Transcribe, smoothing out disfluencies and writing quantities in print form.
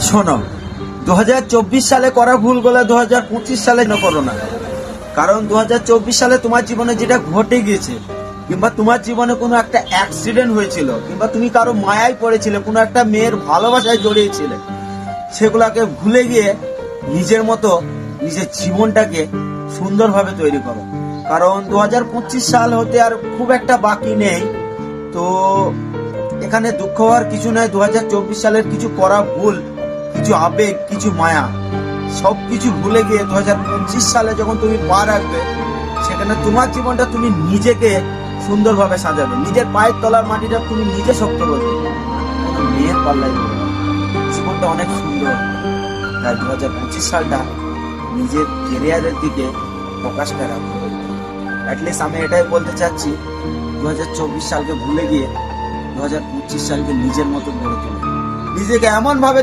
শোনো, 2024 সালে করা ভুলগুলো 2025 সালে করো না। কারণ 2024 সালে তোমার জীবনে যেটা ঘটে গিয়েছে, কিংবা তোমার জীবনে কোনো একটা অ্যাক্সিডেন্ট হয়েছিল, কিংবা তুমি কারো মায়ায় পড়েছিলে, কোনো একটা মেয়ের ভালোবাসায় জড়িয়েছিলে, সেগুলাকে ভুলে গিয়ে নিজের মতো নিজের জীবনটাকে সুন্দরভাবে তৈরি করো। কারণ 2025 সাল হতে আর খুব একটা বাকি নেই। তো এখানে দুঃখ হওয়ার কিছু নাই। 2024 সালের কিছু করা ভুল, কিছু আবেগ, কিছু মায়া, সবকিছু ভুলে গিয়ে 2025 সালে যখন তুমি পা রাখবে, সেখানে তোমার জীবনটা তুমি নিজেকে সুন্দরভাবে সাজাবে। নিজের পায়ের তলার মাটিটা তুমি নিজে শক্ত করবে, কোনো মেয়ের পাল্লাই করবে না। জীবনটা অনেক সুন্দর। তাই 2025 সালটা নিজের কেরিয়ারের দিকে ফোকাসটা রাখবে। অ্যাটলিস্ট আমি এটাই বলতে চাচ্ছি, 2024 সালকে ভুলে গিয়ে 2025 সালকে নিজের মতো গড়ে তোলো। নিজেকে এমন ভাবে